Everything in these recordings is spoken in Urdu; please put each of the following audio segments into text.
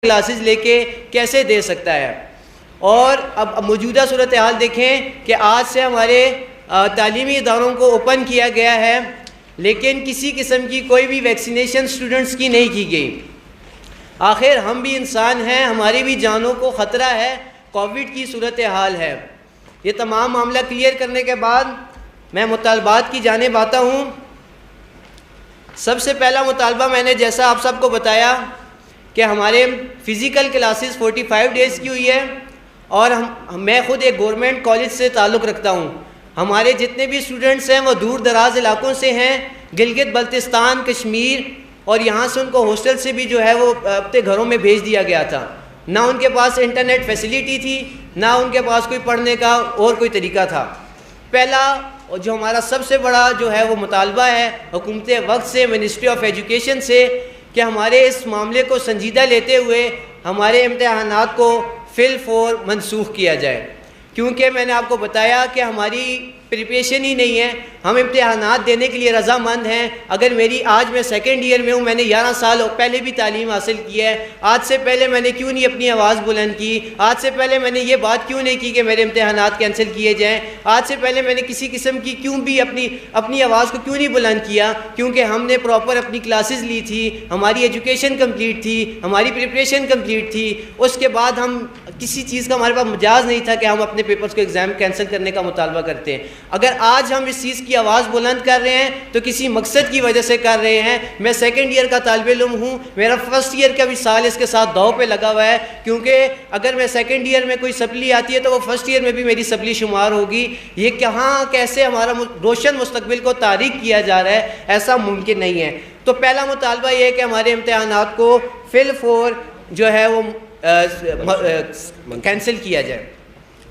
کلاسز لے کے کیسے دے سکتا ہے. اور اب موجودہ صورتحال دیکھیں کہ آج سے ہمارے تعلیمی اداروں کو اوپن کیا گیا ہے, لیکن کسی قسم کی کوئی بھی ویکسینیشن اسٹوڈنٹس کی نہیں کی گئی. آخر ہم بھی انسان ہیں, ہماری بھی جانوں کو خطرہ ہے, کووڈ کی صورتحال ہے. یہ تمام معاملہ کلیئر کرنے کے بعد میں مطالبات کی جانب آتا ہوں. سب سے پہلا مطالبہ میں نے جیسا آپ سب کو بتایا کہ ہمارے فزیکل کلاسز 45 ڈیز کی ہوئی ہے, اور میں خود ایک گورنمنٹ کالج سے تعلق رکھتا ہوں. ہمارے جتنے بھی اسٹوڈنٹس ہیں وہ دور دراز علاقوں سے ہیں, گلگت بلتستان, کشمیر, اور یہاں سے ان کو ہاسٹل سے بھی جو ہے وہ اپنے گھروں میں بھیج دیا گیا تھا. نہ ان کے پاس انٹرنیٹ فیسلٹی تھی, نہ ان کے پاس کوئی پڑھنے کا اور کوئی طریقہ تھا. پہلا جو ہمارا سب سے بڑا جو ہے وہ مطالبہ ہے حکومت وقت سے, منسٹری آف ایجوکیشن سے, کہ ہمارے اس معاملے کو سنجیدہ لیتے ہوئے ہمارے امتحانات کو فی الفور منسوخ کیا جائے. کیونکہ میں نے آپ کو بتایا کہ ہماری پریپریشن ہی نہیں ہے, ہم امتحانات دینے کے لیے رضامند ہیں. اگر میری آج میں سیکنڈ ایئر میں ہوں, میں نے 11 سال پہلے بھی تعلیم حاصل کی ہے, آج سے پہلے میں نے کیوں نہیں اپنی آواز بلند کی, آج سے پہلے میں نے یہ بات کیوں نہیں کی کہ میرے امتحانات کینسل کیے جائیں, آج سے پہلے میں نے کسی قسم کی کیوں بھی اپنی آواز کو کیوں نہیں بلند کیا, کیونکہ ہم نے پراپر اپنی کلاسز لی تھی, ہماری ایجوکیشن کمپلیٹ تھی, ہماری پریپریشن کمپلیٹ تھی. اس کے بعد ہم کسی چیز کا ہمارے پاس مجاز نہیں تھا کہ ہم اپنے پیپرز کو ایگزام کینسل کرنے کا مطالبہ کرتے ہیں. اگر آج ہم اس چیز کی آواز بلند کر رہے ہیں تو کسی مقصد کی وجہ سے کر رہے ہیں. میں سیکنڈ ایئر کا طالب علم ہوں, میرا فرسٹ ایئر کا بھی سال اس کے ساتھ داؤ پہ لگا ہوا ہے, کیونکہ اگر میں سیکنڈ ایئر میں کوئی سپلی آتی ہے تو وہ فرسٹ ایئر میں بھی میری سپلی شمار ہوگی. یہ کہاں کیسے ہمارا روشن مستقبل کو تاریک کیا جا رہا ہے, ایسا ممکن نہیں ہے. تو پہلا مطالبہ یہ ہے کہ ہمارے امتحانات کو فی الفور جو ہے وہ کینسل کیا جائے.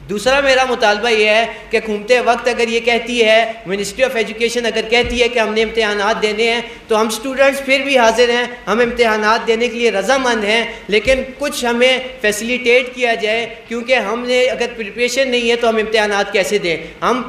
دوسرا میرا مطالبہ یہ ہے کہ حکومت وقت اگر یہ کہتی ہے, منسٹری آف ایجوکیشن اگر کہتی ہے کہ ہم نے امتحانات دینے ہیں, تو ہم اسٹوڈنٹس پھر بھی حاضر ہیں, ہم امتحانات دینے کے لیے رضامند ہیں, لیکن کچھ ہمیں فیسیلیٹیٹ کیا جائے, کیونکہ ہم نے اگر پریپریشن نہیں ہے تو ہم امتحانات کیسے دیں.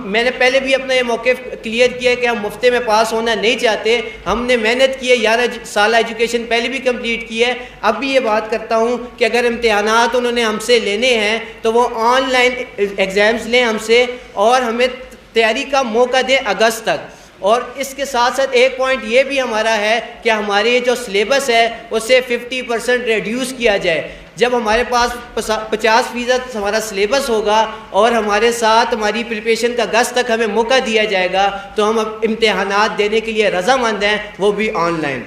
میں نے پہلے بھی اپنا یہ موقف کلیئر کیا کہ ہم مفتے میں پاس ہونا نہیں چاہتے, ہم نے محنت کی ہے, 11 سال ایجوکیشن پہلے بھی کمپلیٹ کی ہے. اب بھی یہ بات کرتا ہوں کہ اگر امتحانات انہوں نے ہم سے لینے ہیں تو وہ آن لائن ایگزامز لیں ہم سے, اور ہمیں تیاری کا موقع دیں اگست تک. اور اس کے ساتھ ساتھ ایک پوائنٹ یہ بھی ہمارا ہے کہ ہماری جو سلیبس ہے اسے 50% ریڈیوس کیا جائے. جب ہمارے پاس 50% ہمارا سلیبس ہوگا اور ہمارے ساتھ ہماری پریپریشن کا اگست تک ہمیں موقع دیا جائے گا, تو ہم اب امتحانات دینے کے لیے رضامند ہیں, وہ بھی آن لائن.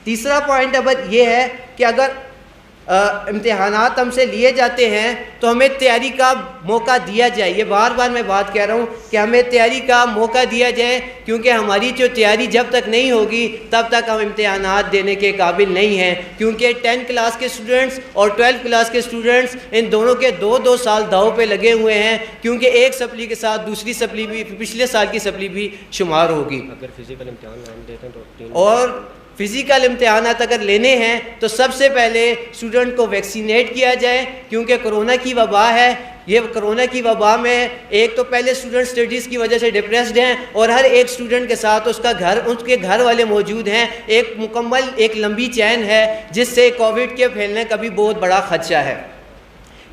تیسرا پوائنٹ اب یہ ہے کہ اگر امتحانات ہم سے لیے جاتے ہیں تو ہمیں تیاری کا موقع دیا جائے. یہ بار بار میں بات کہہ رہا ہوں کہ ہمیں تیاری کا موقع دیا جائے, کیونکہ ہماری جو تیاری جب تک نہیں ہوگی تب تک ہم امتحانات دینے کے قابل نہیں ہیں. کیونکہ 10 کلاس کے اسٹوڈنٹس اور 12 کلاس کے اسٹوڈنٹس ان دونوں کے 2 سال داؤ پہ لگے ہوئے ہیں, کیونکہ ایک سپلی کے ساتھ دوسری سپلی بھی, پچھلے سال کی سپلی بھی شمار ہوگی. اگر فزیکل امتحان ہم دیتے ہیں تو اور فزیکل امتحانات اگر لینے ہیں تو سب سے پہلے اسٹوڈنٹ کو ویکسینیٹ کیا جائے, کیونکہ کرونا کی وبا ہے. یہ کرونا کی وبا میں ایک تو پہلے اسٹوڈنٹ اسٹڈیز کی وجہ سے ڈپریسڈ ہیں, اور ہر ایک اسٹوڈنٹ کے ساتھ اس کے گھر والے موجود ہیں. ایک مکمل ایک لمبی چین ہے جس سے کووڈ کے پھیلنے کا بھی بہت بڑا خدشہ ہے.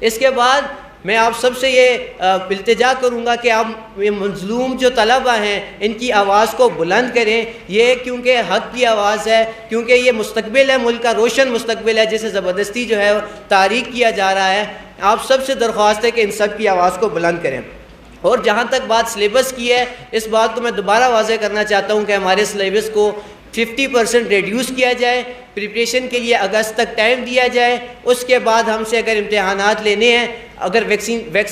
اس کے بعد میں آپ سب سے یہ التجا کروں گا کہ آپ یہ مظلوم جو طلبہ ہیں ان کی آواز کو بلند کریں. یہ کیونکہ حق کی آواز ہے, کیونکہ یہ مستقبل ہے, ملک کا روشن مستقبل ہے جسے زبردستی جو ہے تاریک کیا جا رہا ہے. آپ سب سے درخواست ہے کہ ان سب کی آواز کو بلند کریں. اور جہاں تک بات سلیبس کی ہے, اس بات کو میں دوبارہ واضح کرنا چاہتا ہوں کہ ہمارے سلیبس کو 50% ریڈیوس کیا جائے, پریپریشن کے لیے اگست تک ٹائم دیا جائے. اس کے بعد ہم سے اگر امتحانات لینے ہیں, اگر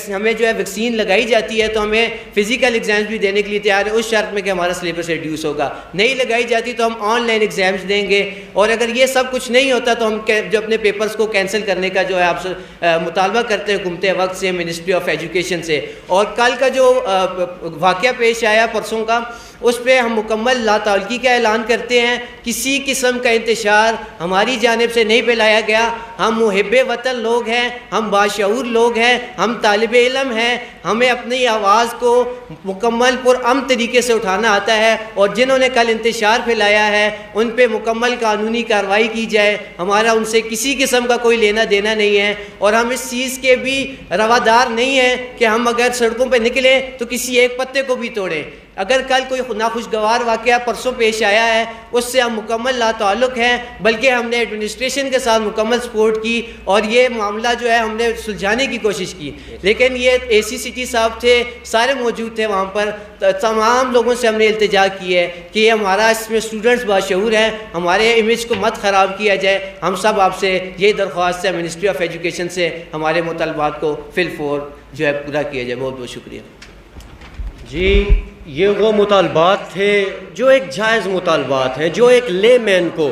ہمیں جو ہے ویکسین لگائی جاتی ہے تو ہمیں فزیکل ایگزامز بھی دینے کے لیے تیار ہے, اس شرط میں کہ ہمارا سلیبس ریڈیوس ہوگا. نہیں لگائی جاتی تو ہم آن لائن ایگزامز دیں گے. اور اگر یہ سب کچھ نہیں ہوتا تو ہم جو اپنے پیپرز کو کینسل کرنے کا جو ہے آپ سے مطالبہ کرتے ہیں حکومت وقت سے, منسٹری آف ایجوکیشن سے. اور کل کا جو واقعہ پیش آیا پرسوں کا, اس پہ ہم مکمل لا تعلقی کا اعلان کرتے ہیں. کسی قسم کا انتشار انتشار ہماری جانب سے نہیں پھیلایا گیا. ہم محب وطن لوگ ہیں, ہم باشعور لوگ ہیں, ہم طالب علم ہیں, ہمیں اپنی آواز کو مکمل پرامن طریقے سے اٹھانا آتا ہے, اور جنہوں نے کل انتشار پھیلایا ہے ان پہ مکمل قانونی کارروائی کی جائے. ہمارا ان سے کسی قسم کا کوئی لینا دینا نہیں ہے, اور ہم اس چیز کے بھی روادار نہیں ہیں کہ ہم اگر سڑکوں پہ نکلیں تو کسی ایک پتے کو بھی توڑیں. اگر کل کوئی ناخوشگوار واقعہ پرسوں پیش آیا ہے اس سے ہم مکمل لا تعلق ہیں, بلکہ ہم نے ایڈمنسٹریشن کے ساتھ مکمل سپورٹ کی اور یہ معاملہ جو ہے ہم نے سلجھانے کی کوشش کی. لیکن یہ اے سی سٹی صاحب تھے, سارے موجود تھے وہاں پر, تمام لوگوں سے ہم نے التجا کی ہے کہ یہ ہمارا اس میں اسٹوڈنٹس باشعور ہیں, ہمارے امیج کو مت خراب کیا جائے. ہم سب آپ سے یہ درخواست ہے منسٹری آف ایجوکیشن سے ہمارے مطالبات کو فی الفور جو ہے پورا کیا جائے. بہت بہت شکریہ. جی یہ وہ مطالبات تھے جو ایک جائز مطالبات ہیں, جو ایک لے مین کو,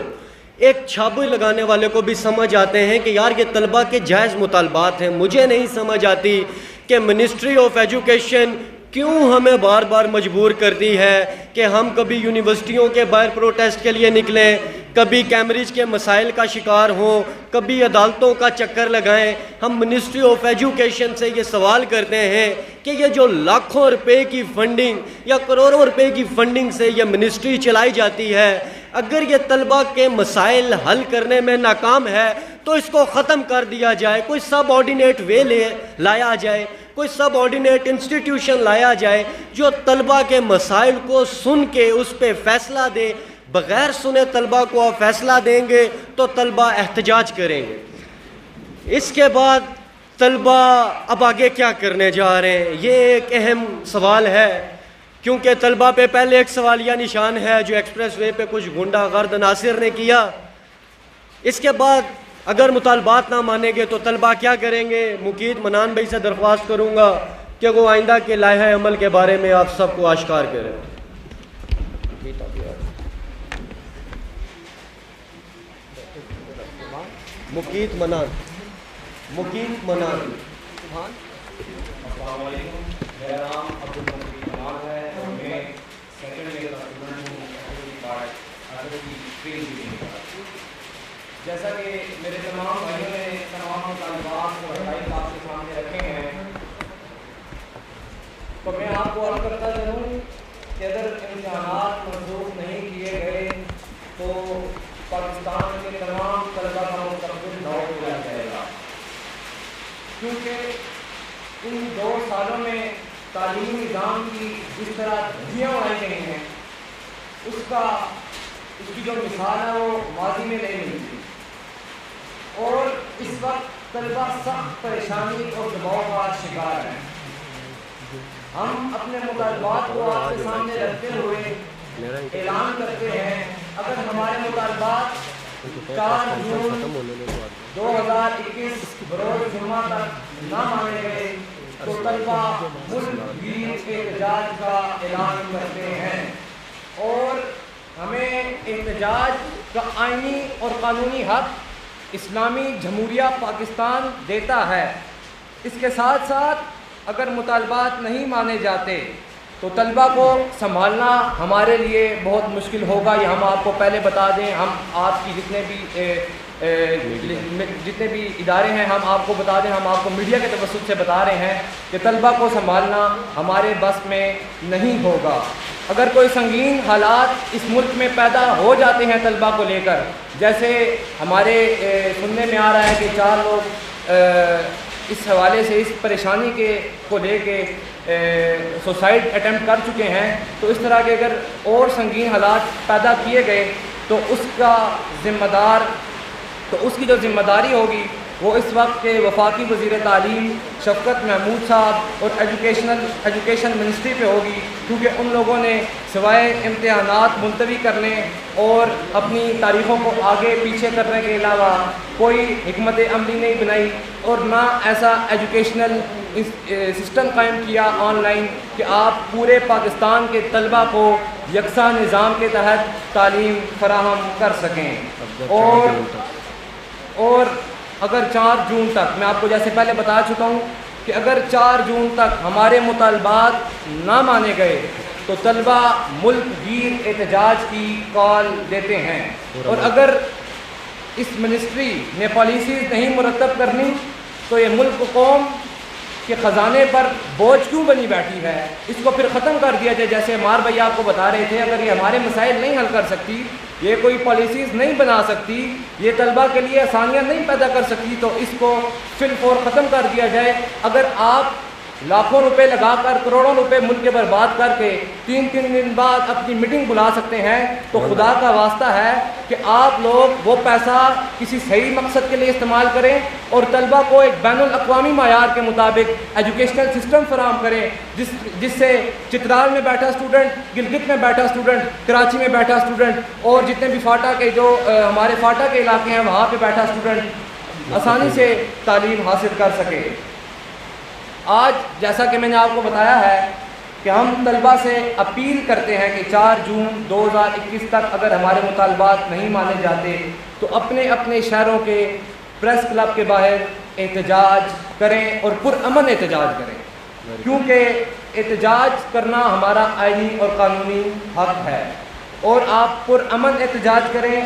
ایک چھابی لگانے والے کو بھی سمجھ آتے ہیں کہ یار یہ طلبہ کے جائز مطالبات ہیں. مجھے نہیں سمجھ آتی کہ منسٹری آف ایجوکیشن کیوں ہمیں بار بار مجبور کرتی ہے کہ ہم کبھی یونیورسٹیوں کے باہر پروٹیسٹ کے لیے نکلیں, کبھی کیمبرج کے مسائل کا شکار ہوں, کبھی عدالتوں کا چکر لگائیں. ہم منسٹری آف ایجوکیشن سے یہ سوال کرتے ہیں کہ یہ جو لاکھوں روپے کی فنڈنگ یا کروڑوں روپے کی فنڈنگ سے یہ منسٹری چلائی جاتی ہے, اگر یہ طلبہ کے مسائل حل کرنے میں ناکام ہے تو اس کو ختم کر دیا جائے. کوئی سب آرڈینیٹ وے لایا جائے, کوئی سب آرڈینیٹ انسٹیٹیوشن لایا جائے جو طلبہ کے مسائل کو سن کے اس پہ فیصلہ دے. بغیر سنے طلبہ کو آپ فیصلہ دیں گے تو طلبہ احتجاج کریں گے. اس کے بعد طلبہ اب آگے کیا کرنے جا رہے ہیں, یہ ایک اہم سوال ہے, کیونکہ طلبہ پہ پہلے ایک سوالیہ نشان ہے جو ایکسپریس وے پہ کچھ غنڈہ غرد عناصر نے کیا. اس کے بعد اگر مطالبات نہ مانیں گے تو طلبہ کیا کریں گے. مقید منان بھائی سے درخواست کروں گا کہ وہ آئندہ کے لائحہ عمل کے بارے میں آپ سب کو آشکار کریں. مقید منان. السلام علیکم. میرا نام عبدالمجید منان ہے اور میں سیکنڈ ایئر کا اسٹوڈنٹ ہوں جیسا کہ میرے تمام بھائیوں نے تمام مطالبات اور حقائق آپ کے سامنے رکھے ہیں, تو میں آپ کو عرض کرتا چلوں کہ اگر امتحانات منسوخ نہیں کیے گئے تو پاکستان کے تمام طلبہ کا مستقبل داؤ پہ لگ جائے گا, کیونکہ ان 2 سالوں میں تعلیمی نظام کی جس طرح دھجیاں اڑائی گئی ہیں اس کی جو مثال ہے وہ ماضی میں نہیں ملتی, اور اس وقت طلبہ سخت پریشانی اور دباؤ کا شکار ہیں. ہم اپنے مطالبات کو آپ کے سامنے رکھتے ہوئے اعلان کرتے ہیں اگر ہمارے مطالبات 4 جون 2021 بروز جمعہ تک نہ مانے گئے تو طلبہ ملک گیر احتجاج کا اعلان کرتے ہیں, اور ہمیں احتجاج کا آئینی اور قانونی حق اسلامی جمہوریہ پاکستان دیتا ہے. اس کے ساتھ ساتھ اگر مطالبات نہیں مانے جاتے تو طلبہ کو سنبھالنا ہمارے لیے بہت مشکل ہوگا. یہ ہم آپ کو پہلے بتا دیں, ہم آپ کی جتنے بھی ادارے ہیں ہم آپ کو بتا دیں, ہم آپ کو میڈیا کے توسط سے بتا رہے ہیں کہ طلبہ کو سنبھالنا ہمارے بس میں نہیں ہوگا. اگر کوئی سنگین حالات اس ملک میں پیدا ہو جاتے ہیں طلبہ کو لے کر, جیسے ہمارے سننے میں آ رہا ہے کہ 4 لوگ اس حوالے سے اس پریشانی کو لے کے سوسائڈ اٹیمپٹ کر چکے ہیں, تو اس طرح کے اگر اور سنگین حالات پیدا کیے گئے تو اس کی جو ذمہ داری ہوگی وہ اس وقت کے وفاقی وزیر تعلیم شفقت محمود صاحب اور ایجوکیشن منسٹری پہ ہوگی, کیونکہ ان لوگوں نے سوائے امتحانات ملتوی کرنے اور اپنی تاریخوں کو آگے پیچھے کرنے کے علاوہ کوئی حکمت عملی نہیں بنائی, اور نہ ایسا ایجوکیشنل سسٹم قائم کیا آن لائن کہ آپ پورے پاکستان کے طلبہ کو یکساں نظام کے تحت تعلیم فراہم کر سکیں. اور اگر 4 جون تک, میں آپ کو جیسے پہلے بتا چکا ہوں کہ اگر 4 جون تک ہمارے مطالبات نہ مانے گئے تو طلبہ ملک گیر احتجاج کی کال دیتے ہیں, اور اگر اس منسٹری نے پالیسیز نہیں مرتب کرنی تو یہ ملک و قوم کے خزانے پر بوجھ کیوں بنی بیٹھی ہے؟ اس کو پھر ختم کر دیا جائے. جیسے عمار بھائی آپ کو بتا رہے تھے, اگر یہ ہمارے مسائل نہیں حل کر سکتی, یہ کوئی پالیسیز نہیں بنا سکتی, یہ طلبہ کے لیے آسانیاں نہیں پیدا کر سکتی, تو اس کو فی الفور ختم کر دیا جائے. اگر آپ لاکھوں روپے لگا کر, کروڑوں روپے ملک کے برباد کر کے 3 دن بعد اپنی میٹنگ بلا سکتے ہیں, تو خدا کا واسطہ ہے کہ آپ لوگ وہ پیسہ کسی صحیح مقصد کے لیے استعمال کریں اور طلبہ کو ایک بین الاقوامی معیار کے مطابق ایجوکیشنل سسٹم فراہم کریں, جس سے چترال میں بیٹھا اسٹوڈنٹ, گلگت میں بیٹھا اسٹوڈنٹ, کراچی میں بیٹھا اسٹوڈنٹ اور جتنے بھی فاٹا کے جو ہمارے فاٹا کے علاقے ہیں وہاں پہ بیٹھا اسٹوڈنٹ آسانی سے تعلیم حاصل کر سکے. آج جیسا کہ میں نے آپ کو بتایا ہے کہ ہم طلبہ سے اپیل کرتے ہیں کہ 4 جون 2021 تک اگر ہمارے مطالبات نہیں مانے جاتے تو اپنے اپنے شہروں کے پریس کلب کے باہر احتجاج کریں اور پرامن احتجاج کریں, کیونکہ احتجاج کرنا ہمارا آئینی اور قانونی حق ہے. اور آپ پرامن احتجاج کریں,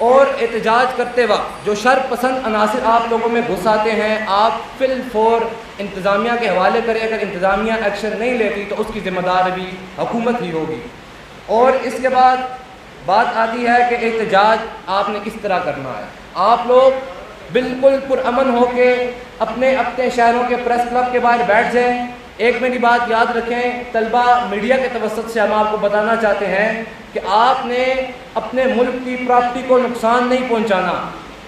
اور احتجاج کرتے وقت جو شر پسند عناصر آپ لوگوں میں گھس آتے ہیں آپ فی الفور انتظامیہ کے حوالے کریں. اگر انتظامیہ ایکشن نہیں لیتی تو اس کی ذمہ دار بھی حکومت ہی ہوگی. اور اس کے بعد بات آتی ہے کہ احتجاج آپ نے کس طرح کرنا ہے. آپ لوگ بالکل پرامن ہو کے اپنے اپنے شہروں کے پریس کلب کے باہر بیٹھ جائیں. ایک میری بات یاد رکھیں, طلبہ میڈیا کے توسط سے ہم آپ کو بتانا چاہتے ہیں کہ آپ نے اپنے ملک کی پراپرٹی کو نقصان نہیں پہنچانا,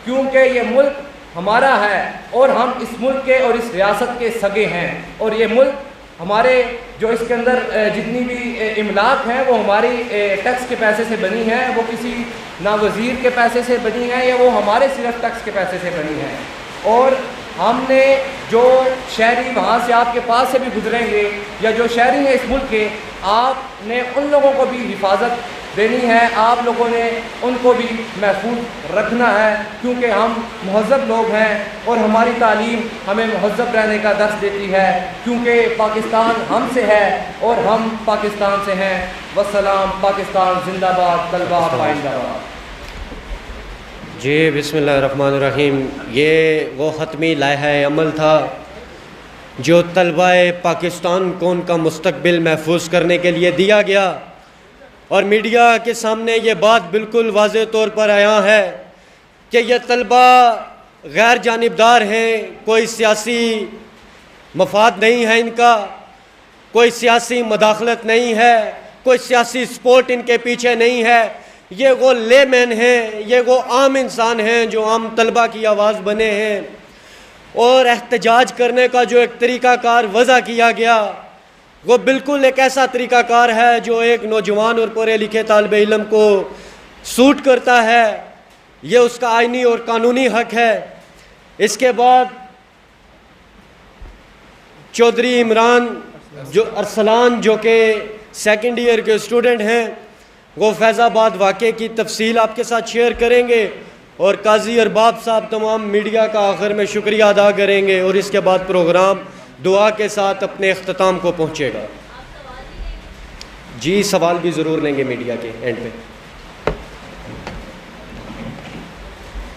کیونکہ یہ ملک ہمارا ہے اور ہم اس ملک کے اور اس ریاست کے سگے ہیں. اور یہ ملک ہمارے جو اس کے اندر جتنی بھی املاک ہیں وہ ہماری ٹیکس کے پیسے سے بنی ہیں, وہ کسی نہ وزیر کے پیسے سے بنی ہیں یا وہ ہمارے صرف ٹیکس کے پیسے سے بنی ہیں. اور ہم نے جو شہری وہاں سے آپ کے پاس سے بھی گزریں گے یا جو شہری ہیں اس ملک کے, آپ نے ان لوگوں کو بھی حفاظت دینی ہے, آپ لوگوں نے ان کو بھی محفوظ رکھنا ہے, کیونکہ ہم مہذب لوگ ہیں اور ہماری تعلیم ہمیں مہذب رہنے کا درس دیتی ہے, کیونکہ پاکستان ہم سے ہے اور ہم پاکستان سے ہیں. والسلام. پاکستان زندہ باد. طلبہ پائندہ باد. جی بسم اللہ الرحمن الرحیم. یہ وہ حتمی لائحہ عمل تھا جو طلبہ پاکستان کو ان کا مستقبل محفوظ کرنے کے لیے دیا گیا, اور میڈیا کے سامنے یہ بات بالکل واضح طور پر آیا ہے کہ یہ طلبہ غیر جانبدار ہیں, کوئی سیاسی مفاد نہیں ہے ان کا, کوئی سیاسی مداخلت نہیں ہے, کوئی سیاسی سپورٹ ان کے پیچھے نہیں ہے. یہ وہ لے مین ہیں, یہ وہ عام انسان ہیں جو عام طلبہ کی آواز بنے ہیں. اور احتجاج کرنے کا جو ایک طریقہ کار وضع کیا گیا وہ بالکل ایک ایسا طریقہ کار ہے جو ایک نوجوان اور پڑھے لکھے طالب علم کو سوٹ کرتا ہے. یہ اس کا آئینی اور قانونی حق ہے. اس کے بعد چودھری عمران ارسلان جو کہ 2nd ایئر کے اسٹوڈنٹ ہیں, وہ فیض آباد واقعے کی تفصیل آپ کے ساتھ شیئر کریں گے, اور قاضی ارباب صاحب تمام میڈیا کا آخر میں شکریہ ادا کریں گے, اور اس کے بعد پروگرام دعا کے ساتھ اپنے اختتام کو پہنچے گا. جی سوال بھی ضرور لیں گے میڈیا کے اینڈ پہ.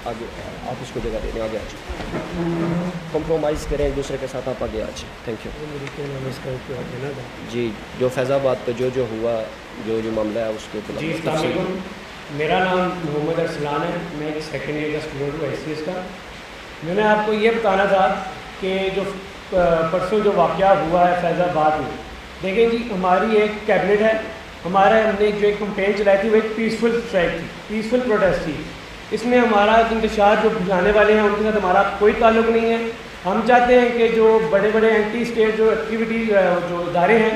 آگے آپ اس کو جگہ دے دیں, آگے آ جائیں, کمپرومائز کریں ایک دوسرے کے ساتھ, آپ آگے آ جائیں. Thank you. جی جو فیض آباد پہ جو ہوا, جو معاملہ ہے اس کے اوپر. جی السلام علیکم, میرا نام محمد ارسلان ہے, میں ایک 2nd ایئر کا اسٹوڈنٹ ہوں SCS کا. میں نے آپ کو یہ بتانا تھا کہ جو پرسوں جو واقعہ ہوا ہے فیض آباد میں, دیکھیں جی ہماری ایک کیبنٹ ہے, ہم نے جو ایک کمپین چلائی تھی وہ ایک پیسفل اسٹرائک تھی, پیسفل پروٹیسٹ تھی. اس میں ہمارا انتشار جو بجانے والے ہیں ان کے ساتھ ہمارا کوئی تعلق نہیں ہے. ہم چاہتے ہیں کہ جو بڑے بڑے اینٹی اسٹیٹ جو ایکٹیویٹیز جو ادارے ہیں,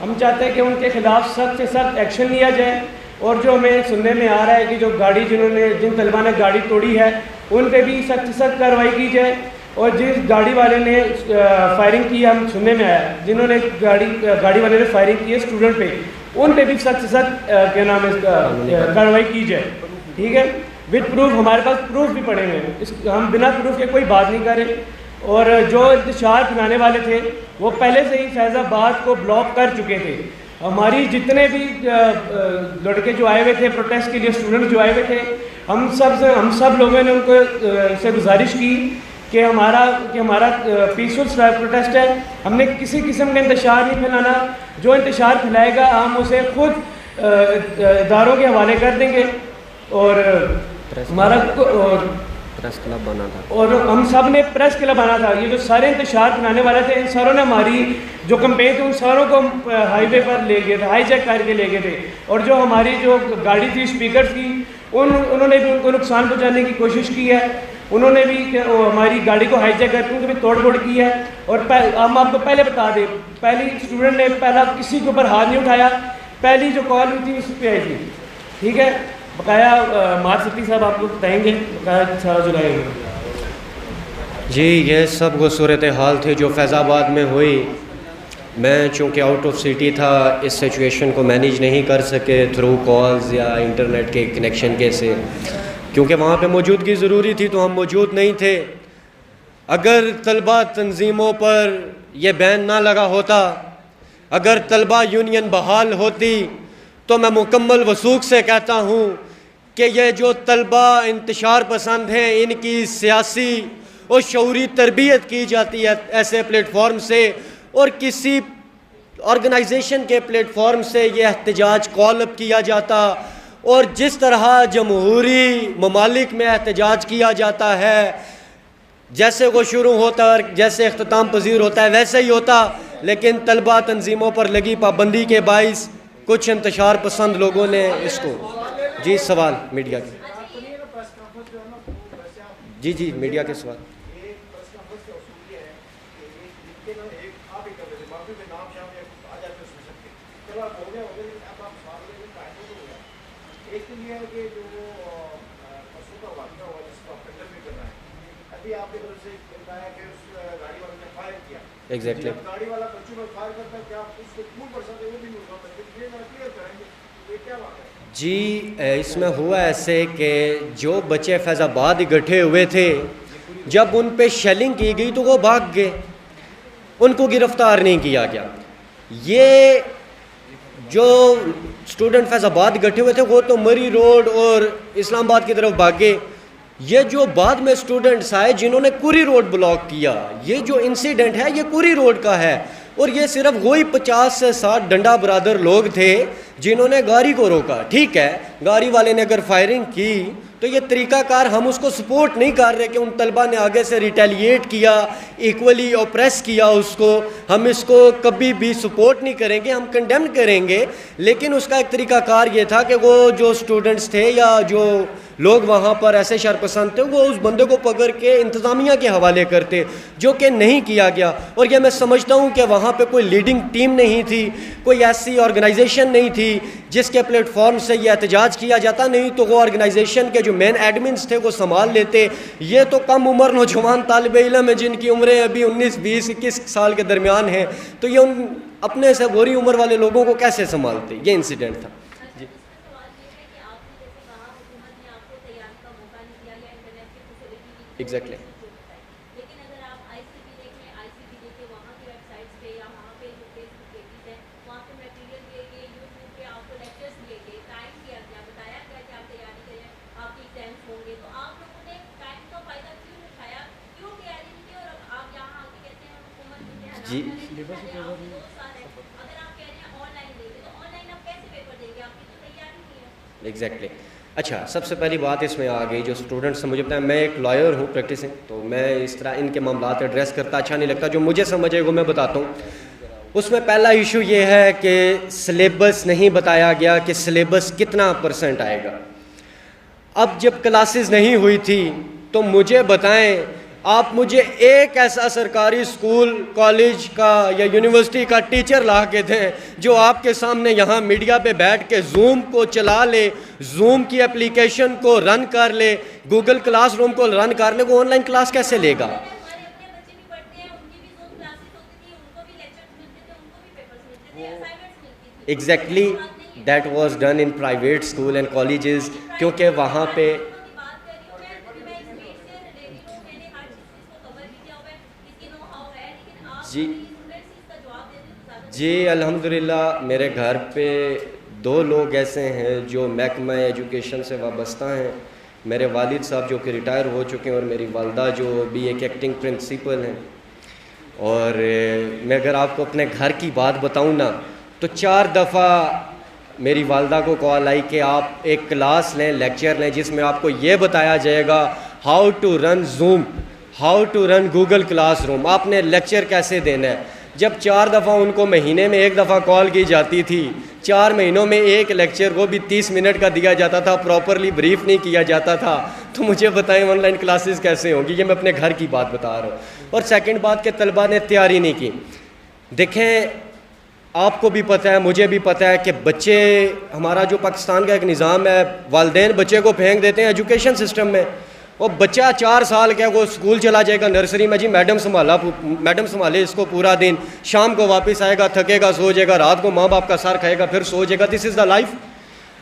ہم چاہتے ہیں کہ ان کے خلاف سخت سے سخت ایکشن لیا جائے. اور جو ہمیں سننے میں آ رہا ہے کہ جو گاڑی جن طلبہ نے گاڑی توڑی ہے ان پہ بھی سخت سے سخت کارروائی کی جائے, اور جس گاڑی والے نے فائرنگ کی, ہم سننے میں آیا جنہوں نے گاڑی والے نے فائرنگ کی ہے اسٹوڈنٹ پہ, ان پہ بھی سخت سے سخت کیا نام ہے کارروائی کی جائے. ٹھیک ہے, وتھ پروف, ہمارے پاس پروف بھی پڑے ہوئے ہیں, ہم بنا پروف کے کوئی بات نہیں کریں. اور جو انتشار پھیلانے والے تھے وہ پہلے سے ہی فیض آباد کو بلاک کر چکے تھے. ہماری جتنے بھی لڑکے جو آئے ہوئے تھے پروٹیسٹ کے لیے, اسٹوڈنٹ جو آئے ہوئے تھے, ہم سب لوگوں نے ان کو سے گزارش کی کہ ہمارا پیسفل پروٹیسٹ ہے، ہم نے کسی قسم کا انتشار نہیں پھیلانا، جو انتشار پھیلائے گا ہم اسے خود اداروں کے حوالے کر دیں گے، اور ہمارا پریس کلب بنا تھا، اور ہم سب نے پریس کلب بنا تھا. یہ جو سارے انتشار بنانے والے تھے ان ساروں نے ہماری جو کمپین تھی ان ساروں کو ہائی وے پر لے گئے تھے، ہائی جیک کر کے لے گئے تھے، اور جو ہماری جو گاڑی تھی اسپیکرز کی انہوں نے بھی ان کو نقصان پہنچانے کی کوشش کی ہے. انہوں نے بھی ہماری گاڑی کو ہائی جیک کر کے ان کو بھی توڑ پھوڑ کی ہے. اور ہم آپ کو پہلے بتا دیں، پہلی اسٹوڈنٹ نے پہلا کسی کے اوپر ہاتھ نہیں اٹھایا، پہلی جو کال ہوئی تھی اس پہ آئی تھی. ٹھیک ہے، بقایا مار سکتی صاحب آپ کو بتائیں گے بقایا سارا جلائے گا. جی یہ سب وہ صورتحال تھی جو فیض آباد میں ہوئی. میں چونکہ آؤٹ آف سٹی تھا اس سچویشن کو مینیج نہیں کر سکے تھرو کالز یا انٹرنیٹ کے کنیکشن کے سے، کیونکہ وہاں پہ موجودگی ضروری تھی تو ہم موجود نہیں تھے. اگر طلبہ تنظیموں پر یہ بین نہ لگا ہوتا، اگر طلبہ یونین بحال ہوتی، تو میں مکمل وثوق سے کہتا ہوں کہ یہ جو طلبہ انتشار پسند ہیں ان کی سیاسی اور شعوری تربیت کی جاتی ہے ایسے پلیٹ فارم سے، اور کسی آرگنائزیشن کے پلیٹ فارم سے یہ احتجاج کال اپ کیا جاتا، اور جس طرح جمہوری ممالک میں احتجاج کیا جاتا ہے، جیسے وہ شروع ہوتا ہے جیسے اختتام پذیر ہوتا ہے ویسے ہی ہوتا. لیکن طلبہ تنظیموں پر لگی پابندی کے باعث کچھ انتشار پسند لوگوں نے اس کو. جی سوال میڈیا کے. جی میڈیا کے سوال. ایگزیکٹلی. جی اس میں ہوا ایسے کہ جو بچے فیض آباد اکٹھے ہوئے تھے جب ان پہ شیلنگ کی گئی تو وہ بھاگ گئے، ان کو گرفتار نہیں کیا گیا. یہ جو اسٹوڈنٹ فیض آباد اکٹھے ہوئے تھے وہ تو مری روڈ اور اسلام آباد کی طرف بھاگے. یہ جو بعد میں اسٹوڈنٹس آئے جنہوں نے کوری روڈ بلاک کیا، یہ جو انسیڈنٹ ہے یہ کوری روڈ کا ہے، اور یہ صرف وہی 50 سے 60 ڈنڈا برادر لوگ تھے جنہوں نے گاڑی کو روکا. ٹھیک ہے، گاڑی والے نے اگر فائرنگ کی تو یہ طریقہ کار ہم اس کو سپورٹ نہیں کر رہے کہ ان طلبہ نے آگے سے ریٹیلیٹ کیا، ایکولی اوپریس کیا اس کو، ہم اس کو کبھی بھی سپورٹ نہیں کریں گے، ہم کنڈیم کریں گے. لیکن اس کا ایک طریقہ کار یہ تھا کہ وہ جو اسٹوڈنٹس تھے یا جو لوگ وہاں پر ایسے شرپسند تھے وہ اس بندے کو پکڑ کے انتظامیہ کے حوالے کرتے، جو کہ نہیں کیا گیا. اور یہ میں سمجھتا ہوں کہ وہاں پہ کوئی لیڈنگ ٹیم نہیں تھی، کوئی ایسی آرگنائزیشن نہیں تھی جس کے پلیٹ فارم سے یہ احتجاج کیا جاتا، نہیں تو وہ آرگنائزیشن کے جو مین ایڈمنس تھے وہ سنبھال لیتے. یہ تو کم عمر نوجوان طالب علم ہیں جن کی عمریں ابھی 19 20 21 سال کے درمیان ہیں، تو یہ ان اپنے سے بوری عمر والے لوگوں کو کیسے سنبھالتے. یہ انسیڈنٹ تھا. ایگزیکٹلی. جی ایگزیکٹلی. اچھا سب سے پہلی بات اس میں آ گئی جو اسٹوڈنٹس مجھے بتائیں، میں ایک لائر ہوں پریکٹسنگ، تو میں اس طرح ان کے معاملات ایڈریس کرتا اچھا نہیں لگتا. جو مجھے سمجھے وہ میں بتاتا ہوں. اس میں پہلا ایشو یہ ہے کہ سلیبس نہیں بتایا گیا کہ سلیبس کتنا % آئے گا. اب جب کلاسز نہیں ہوئی تھی تو مجھے بتائیں، آپ مجھے ایک ایسا سرکاری اسکول کالج کا یا یونیورسٹی کا ٹیچر لا کے دیں جو آپ کے سامنے یہاں میڈیا پہ بیٹھ کے زوم کو چلا لے، زوم کی اپلیکیشن کو رن کر لے، گوگل کلاس روم کو رن کر لے. وہ آن لائن کلاس کیسے لے گا؟ Exactly that was done in private school and colleges, کیونکہ وہاں پہ جی الحمدللہ میرے گھر پہ 2 لوگ ایسے ہیں جو محکمہ ایجوکیشن سے وابستہ ہیں. میرے والد صاحب جو کہ ریٹائر ہو چکے ہیں اور میری والدہ جو بھی ایک ایکٹنگ پرنسپل ہیں. اور میں اگر آپ کو اپنے گھر کی بات بتاؤں نا تو 4 دفعہ میری والدہ کو کال آئی کہ آپ ایک کلاس لیں, لیکچر لیں, جس میں آپ کو یہ بتایا جائے گا how to run Zoom, how to run Google classroom, آپ نے لیکچر کیسے دینا ہے. جب 4 دفعہ ان کو مہینے میں 1 دفعہ کال کی جاتی تھی, 4 مہینوں میں ایک لیکچر کو بھی 30 منٹ کا دیا جاتا تھا, پراپرلی بریف نہیں کیا جاتا تھا, تو مجھے بتائیں آن لائن کلاسز کیسے ہوں گی. یہ میں اپنے گھر کی بات بتا رہا ہوں. اور سیکنڈ بات کہ طلباء نے تیاری نہیں کی. دیکھیں آپ کو بھی پتہ ہے, مجھے بھی پتہ ہے کہ بچے, ہمارا جو پاکستان کا ایک نظام ہے, والدین بچے کو پھینک دیتے ہیں ایجوکیشن سسٹم میں. اور بچہ 4 سال کا وہ اسکول چلا جائے گا نرسری میں, جی میڈم سنبھالے اس کو پورا دن, شام کو واپس آئے گا, تھکے گا, سو جائے گا, رات کو ماں باپ کا سر کھائے گا, پھر سو جائے گا. دس از دا لائف.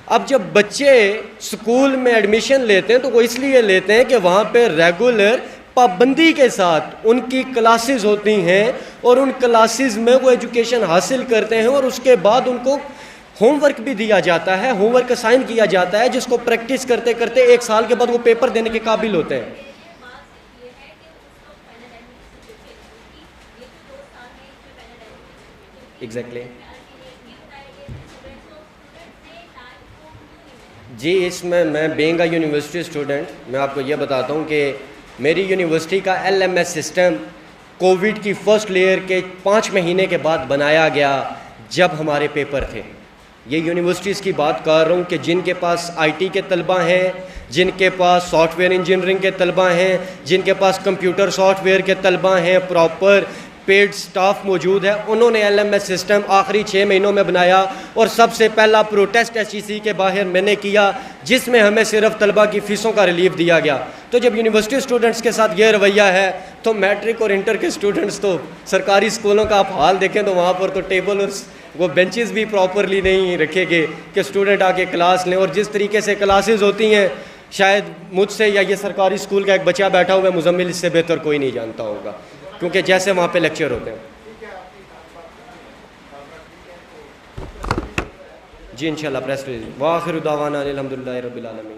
اب جب بچے اسکول میں ایڈمیشن لیتے ہیں تو وہ اس لیے لیتے ہیں کہ وہاں پہ ریگولر پابندی کے ساتھ ان کی کلاسز ہوتی ہیں, اور ان کلاسز میں وہ ایجوکیشن حاصل کرتے ہیں, اور اس کے بعد ان کو ہوم ورک بھی دیا جاتا ہے, ہوم ورک اسائن کیا جاتا ہے, جس کو پریکٹس کرتے کرتے 1 سال کے بعد وہ پیپر دینے کے قابل ہوتے ہیں. ایگزیکٹلی. جی اس میں بینگ اے یونیورسٹی اسٹوڈنٹ میں آپ کو یہ بتاتا ہوں کہ میری یونیورسٹی کا LMS سسٹم کووڈ کی فرسٹ لیئر کے 5 مہینے کے بعد بنایا گیا جب ہمارے پیپر تھے. یہ یونیورسٹیز کی بات کر رہا ہوں کہ جن کے پاس IT کے طلبہ ہیں, جن کے پاس سافٹ ویئر انجینئرنگ کے طلبہ ہیں, جن کے پاس کمپیوٹر سافٹ ویئر کے طلبہ ہیں, پراپر پیڈ سٹاف موجود ہے, انہوں نے LMS سسٹم آخری 6 مہینوں میں بنایا. اور سب سے پہلا پروٹیسٹ SEC کے باہر میں نے کیا, جس میں ہمیں صرف طلبہ کی فیسوں کا ریلیف دیا گیا. تو جب یونیورسٹی اسٹوڈنٹس کے ساتھ یہ رویہ ہے تو میٹرک اور انٹر کے اسٹوڈنٹس تو سرکاری اسکولوں کا آپ حال دیکھیں تو وہاں پر تو ٹیبل اور وہ بینچز بھی پراپرلی نہیں رکھے گئے کہ اسٹوڈنٹ آ کے کلاس لیں. اور جس طریقے سے کلاسز ہوتی ہیں شاید مجھ سے یا یہ سرکاری اسکول کا ایک بچہ بیٹھا ہوا ہے مزمل اس سے بہتر کوئی نہیں جانتا ہوگا, کیونکہ جیسے وہاں پہ لیکچر ہوتے ہیں. جی انشاءاللہ پریس ریلیز. وآخر دعوانا الحمدللہ رب العالمین.